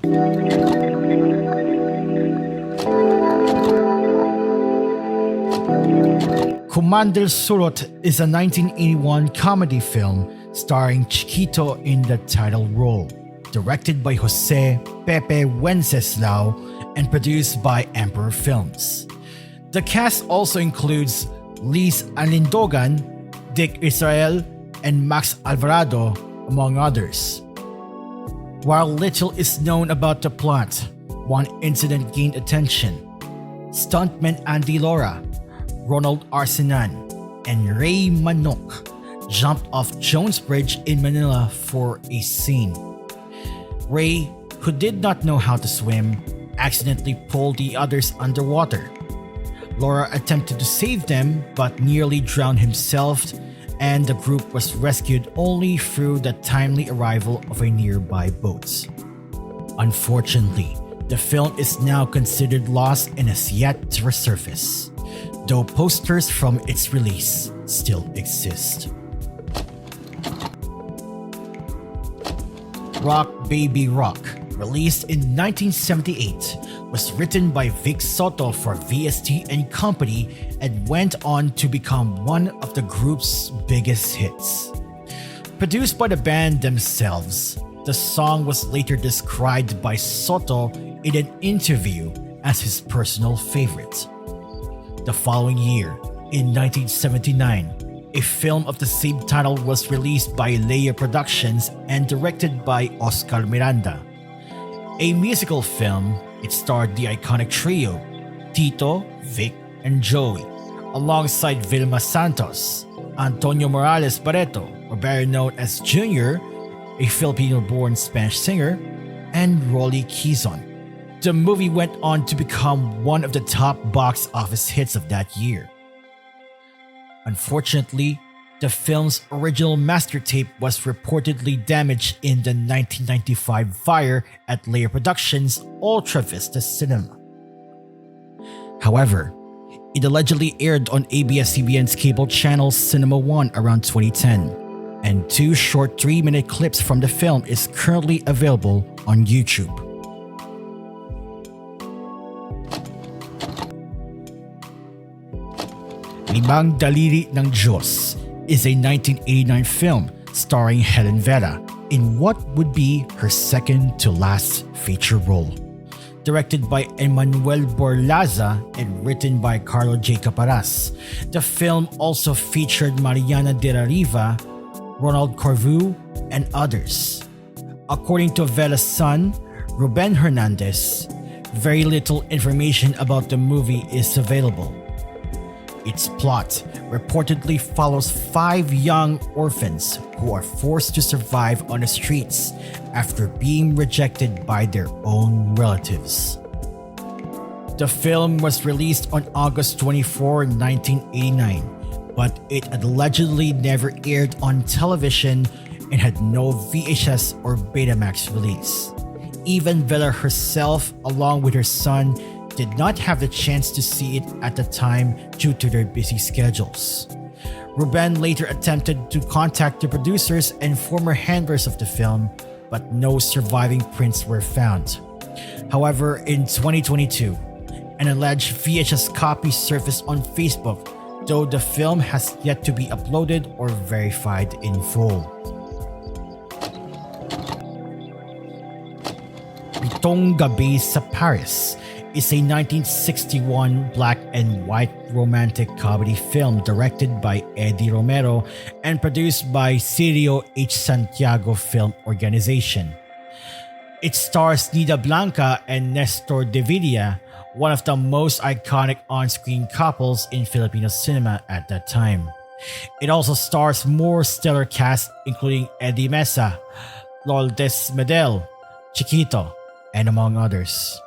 Kumander Surot is a 1981 comedy film starring Chiquito in the title role, directed by Jose Pepe Wenceslao and produced by Emperor Films. The cast also includes Liz Alindogan, Dick Israel, and Max Alvarado, among others. While little is known about the plot, one incident gained attention. Stuntman Andy Laura, Ronald Arsenan, and Ray Manok jumped off Jones Bridge in Manila for a scene. Ray, who did not know how to swim, accidentally pulled the others underwater. Laura attempted to save them but nearly drowned himself, and the group was rescued only through the timely arrival of a nearby boat. Unfortunately, the film is now considered lost and has yet to resurface, though posters from its release still exist. Rock Baby Rock, released in 1978, was written by Vic Soto for VST and Company and went on to become one of the group's biggest hits. Produced by the band themselves, the song was later described by Soto in an interview as his personal favorite. The following year, in 1979, a film of the same title was released by Leia Productions and directed by Oscar Miranda. A musical film, it starred the iconic trio, Tito, Vic, and Joey, alongside Vilma Santos, Antonio Morales Barreto, or better known as Junior, a Filipino-born Spanish singer, and Rolly Quezon. The movie went on to become one of the top box office hits of that year. Unfortunately, the film's original master tape was reportedly damaged in the 1995 fire at Leia Productions' Ultra Vista Cinema. However, it allegedly aired on ABS-CBN's cable channel Cinema One around 2010, and 2 short 3-minute clips from the film is currently available on YouTube. Limang Daliri ng Diyos is a 1989 film starring Helen Vera in what would be her second to last feature role. Directed by Emmanuel Borlaza and written by Carlo J. Caparas, the film also featured Mariana de la Riva, Ronald Corvu, and others. According to Vela's son, Ruben Hernandez, very little information about the movie is available. Its plot reportedly follows 5 young orphans who are forced to survive on the streets after being rejected by their own relatives. The film was released on August 24, 1989, but it allegedly never aired on television and had no VHS or Betamax release. Even Vela herself, along with her son, did not have the chance to see it at the time due to their busy schedules. Ruben later attempted to contact the producers and former handlers of the film, but no surviving prints were found. However, in 2022, an alleged VHS copy surfaced on Facebook, though the film has yet to be uploaded or verified in full. Pitong Gabi sa Paris is a 1961 black and white romantic comedy film directed by Eddie Romero and produced by Sirio H. Santiago Film Organization. It stars Nida Blanca and Nestor de Villa, one of the most iconic on-screen couples in Filipino cinema at that time. It also stars more stellar cast including Eddie Mesa, Lourdes Medel, Chiquito, and among others.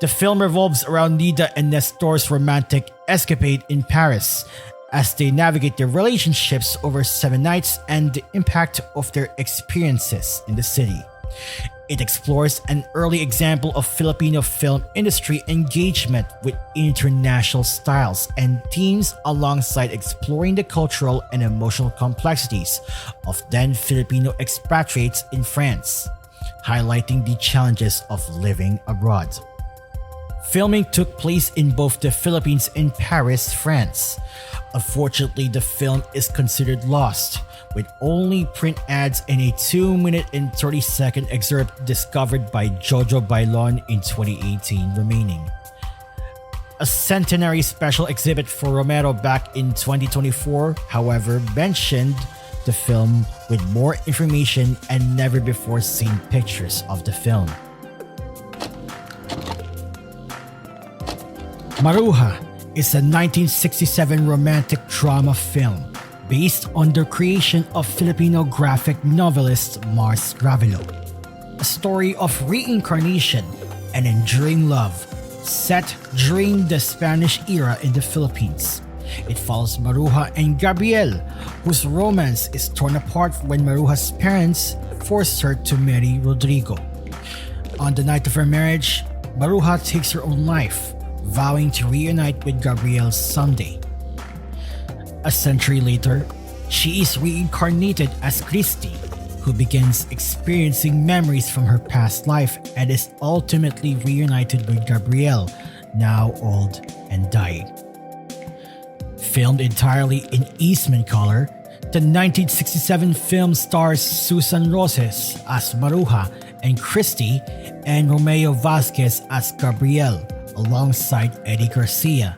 The film revolves around Nida and Nestor's romantic escapade in Paris as they navigate their relationships over 7 nights and the impact of their experiences in the city. It explores an early example of Filipino film industry engagement with international styles and themes alongside exploring the cultural and emotional complexities of then Filipino expatriates in France. highlighting the challenges of living abroad. Filming took place in both the Philippines and Paris, France. Unfortunately, the film is considered lost, with only print ads and a 2-minute and 30-second excerpt discovered by Jojo Bailon in 2018 remaining. A centenary special exhibit for Romero back in 2024, however, mentioned the film with more information and never before seen pictures of the film. Maruja is a 1967 romantic drama film based on the creation of Filipino graphic novelist Mars Gravilo. A story of reincarnation and enduring love set during the Spanish era in the Philippines. It follows Maruja and Gabriel, whose romance is torn apart when Maruja's parents force her to marry Rodrigo. On the night of her marriage, Maruja takes her own life, vowing to reunite with Gabriel someday. A century later, she is reincarnated as Christy, who begins experiencing memories from her past life and is ultimately reunited with Gabriel, now old and dying. Filmed entirely in Eastman color, the 1967 film stars Susan Roses as Maruja and Christy and Romeo Vasquez as Gabriel, alongside Eddie Garcia,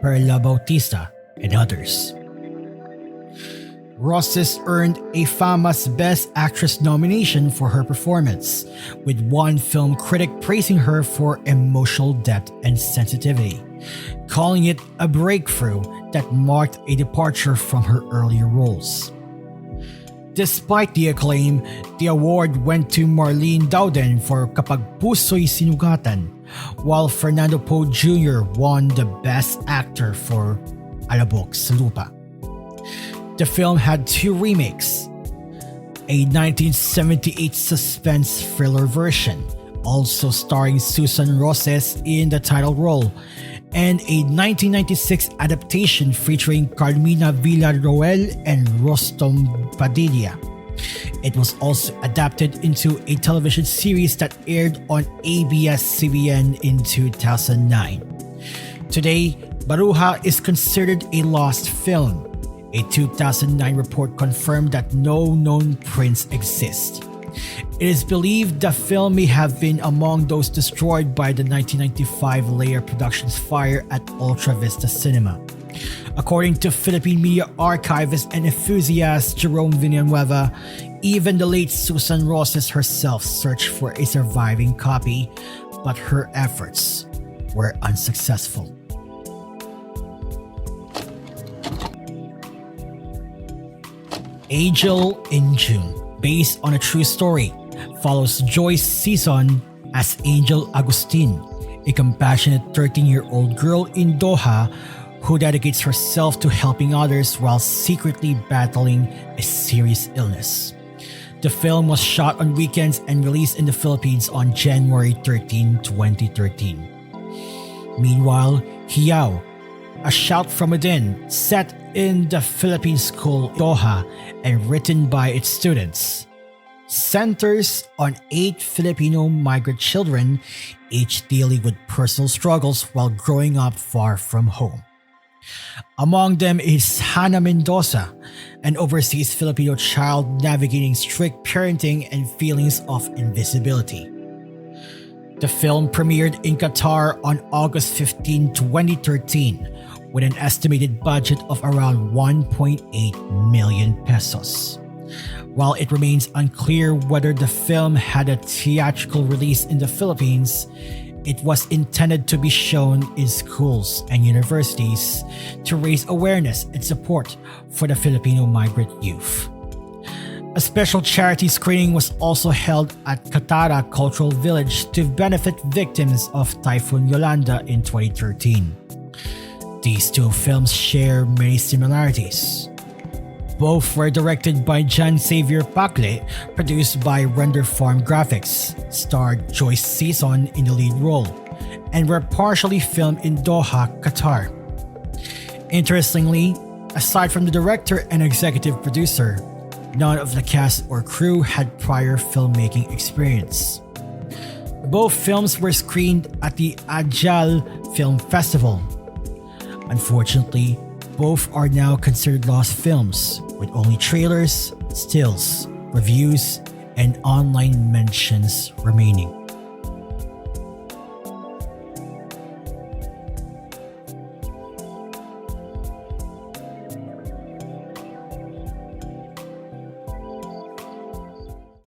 Perla Bautista, and others. Roses earned a FAMA's Best Actress nomination for her performance, with one film critic praising her for emotional depth and sensitivity, calling it a breakthrough that marked a departure from her earlier roles. Despite the acclaim, the award went to Marlene Dowden for Kapag Puso'y Sinugatan, while Fernando Poe Jr. won the Best Actor for Alabok sa Lupa. The film had 2 remakes, a 1978 suspense thriller version, also starring Susan Roses in the title role, and a 1996 adaptation featuring Carmina Villarroel and Rostom Padilla. It was also adapted into a television series that aired on ABS-CBN in 2009. Today, Maruja is considered a lost film. A 2009 report confirmed that no known prints exist. It is believed the film may have been among those destroyed by the 1995 Layer Productions fire at Ultra Vista Cinema. According to Philippine media archivist and enthusiast Jerome Villanueva, even the late Susan Roses herself searched for a surviving copy, but her efforts were unsuccessful. Angel in June, based on a true story, follows Joyce Season as Angel Agustin, a compassionate 13-year-old girl in Doha who dedicates herself to helping others while secretly battling a serious illness. The film was shot on weekends and released in the Philippines on January 13, 2013. Meanwhile, Hiyaw, A Shout From Within, set in the Philippine school Doha and written by its students, centers on 8 Filipino migrant children, each dealing with personal struggles while growing up far from home. Among them is Hannah Mendoza, an overseas Filipino child navigating strict parenting and feelings of invisibility. The film premiered in Qatar on August 15, 2013, with an estimated budget of around 1.8 million pesos. While it remains unclear whether the film had a theatrical release in the Philippines, it was intended to be shown in schools and universities to raise awareness and support for the Filipino migrant youth. A special charity screening was also held at Katara Cultural Village to benefit victims of Typhoon Yolanda in 2013. These 2 films share many similarities. Both were directed by John Xavier Pacle, produced by Render Farm Graphics, starred Joyce Season in the lead role, and were partially filmed in Doha, Qatar. Interestingly, aside from the director and executive producer, None of the cast or crew had prior filmmaking experience. Both films were screened at the Ajal Film Festival. Unfortunately, both are now considered lost films, with only trailers, stills, reviews, and online mentions remaining.